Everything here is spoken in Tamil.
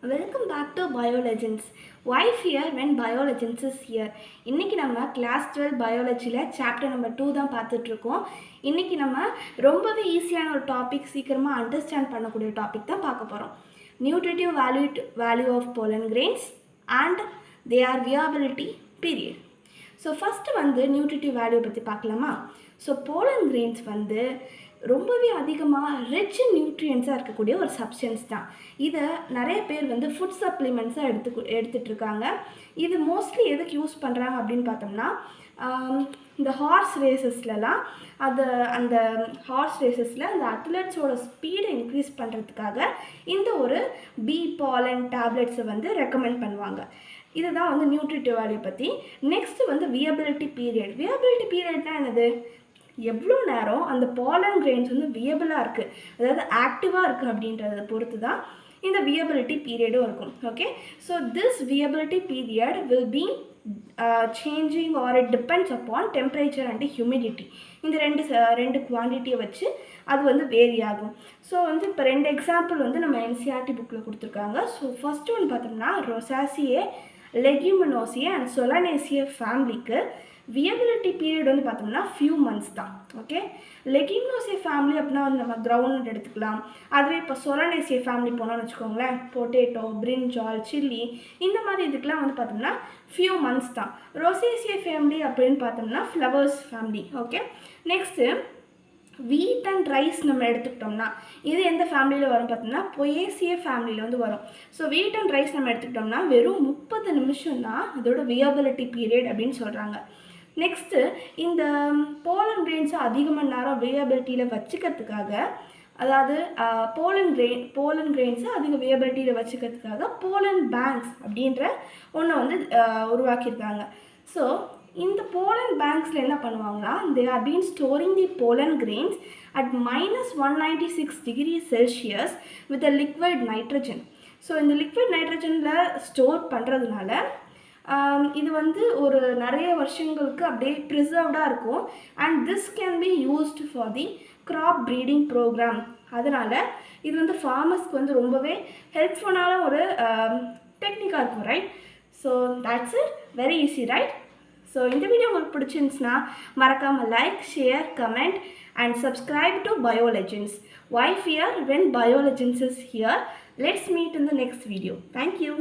Welcome back to Biolegends. Why fear when Biolegends is here? இன்னைக்கு நம்ம கிளாஸ் 12 பயாலஜியில் சாப்டர் நம்பர் 2 தான் பார்த்துட்ருக்கோம். இன்னைக்கு நம்ம ரொம்பவே ஈஸியான ஒரு டாபிக், சீக்கிரமாக அண்டர்ஸ்டாண்ட் பண்ணக்கூடிய டாபிக் தான் பார்க்க போகிறோம். Nutritive value of pollen grains and their viability period. So first வந்து நியூட்ரிட்டிவ் வேல்யூ பற்றி பார்க்கலாமா? ஸோ pollen grains வந்து ரொம்பவே அதிகமாக ரிச் நியூட்ரியன்ஸாக இருக்கக்கூடிய ஒரு சப்ஸ்டன்ஸ் தான். இதை நிறைய பேர் வந்து ஃபுட் சப்ளிமெண்ட்ஸாக எடுத்துகிட்ருக்காங்க. இது மோஸ்ட்லி எதுக்கு யூஸ் பண்ணுறாங்க அப்படின்னு பார்த்தோம்னா, இந்த ஹார்ஸ் ரேசஸ்லலாம் அந்த ஹார்ஸ் ரேசஸில் அந்த அத்லெட்ஸோட ஸ்பீடை இன்க்ரீஸ் பண்ணுறதுக்காக இந்த ஒரு பி பாலன் டேப்லெட்ஸை வந்து ரெக்கமெண்ட் பண்ணுவாங்க. இதுதான் வந்து நியூட்ரிட்டிவ் வேல்யூ பற்றி. நெக்ஸ்ட்டு வந்து வியபிலிட்டி பீரியட். வியபிலிட்டி பீரியட்னா என்னது? எவ்வளோ நேரம் அந்த pollen grains வந்து வியபிளாக இருக்குது, அதாவது ஆக்டிவாக இருக்குது அப்படின்றத பொறுத்து தான் இந்த வியபிலிட்டி பீரியடும் இருக்கும். Okay, so this viability period will be changing or it depends upon temperature and humidity. இந்த ரெண்டு குவான்டிட்டியை வச்சு அது வந்து வேரி ஆகும். ஸோ வந்து இப்போ 2 எக்ஸாம்பிள் வந்து நம்ம என்சிஆர்டி புக்கில் கொடுத்துருக்காங்க. ஸோ ஃபஸ்ட்டு ஒன்று பார்த்தோம்னா ரொசாசியே, லெக்யூமினோசியே அண்ட் சொலனேசியே ஃபேமிலிக்கு வியபிலிட்டி பீரியட் வந்து பார்த்தோம்னா ஃபியூ மந்த்ஸ் தான். ஓகே, லெக்யூமினோசியே ஃபேமிலி அப்படின்னா வந்து நம்ம கிரவுண்ட் எடுத்துக்கலாம். அதுவே இப்போ சொலனேசியே ஃபேமிலி போனோம்னு வச்சுக்கோங்களேன், பொட்டேட்டோ, பிரிஞ்சால், சில்லி, இந்த மாதிரி இதுக்கெலாம் வந்து பார்த்தோம்னா ஃபியூ மந்த்ஸ் தான். ரொசேசியே ஃபேமிலி அப்படின்னு பார்த்தோம்னா ஃப்ளவர்ஸ் ஃபேமிலி. ஓகே, நெக்ஸ்ட்டு வீட் அண்ட் ரைஸ் நம்ம எடுத்துக்கிட்டோம்னா இது எந்த ஃபேமிலியில் வரும் பார்த்தோம்னா பொயேசியே ஃபேமிலியில் வந்து வரும். ஸோ வீட் அண்ட் ரைஸ் நம்ம எடுத்துக்கிட்டோம்னா வெறும் 30 நிமிஷம் தான் இதோட வியபிலிட்டி பீரியட் அப்படின்னு சொல்கிறாங்க. நெக்ஸ்ட்டு இந்த pollen grains அதிகமாக நேரம் வியபிலிட்டியில் வச்சுக்கிறதுக்காக, அதாவது pollen grains அதிக வியபிலிட்டியில் வச்சுக்கிறதுக்காக pollen banks அப்படின்ற ஒன்று வந்து உருவாக்கியிருக்காங்க. ஸோ இந்த pollen banksல என்ன பண்ணுவாங்கன்னா, they are been storing the pollen grains at -196 degrees Celsius with a liquid nitrogen. So இந்த லிக்விட் நைட்ரஜனில் ஸ்டோர் பண்ணுறதுனால இது வந்து ஒரு நிறைய வருஷங்களுக்கு அப்படியே ப்ரிசர்வ்டாக இருக்கும். And this can be used for the crop breeding program. அதனால் இது வந்து ஃபார்மர்ஸ்க்கு வந்து ரொம்பவே ஹெல்ப்ஃபுல்லான ஒரு டெக்னிக்காக இருக்கும், right? So that's it, very easy, right? So இந்த வீடியோ உங்களுக்கு பிடிச்சிருந்துச்சுன்னா மறக்காமல் like, share, comment and subscribe to Biolegends. Why fear when Biolegends is here? Let's meet in the next video. Thank you.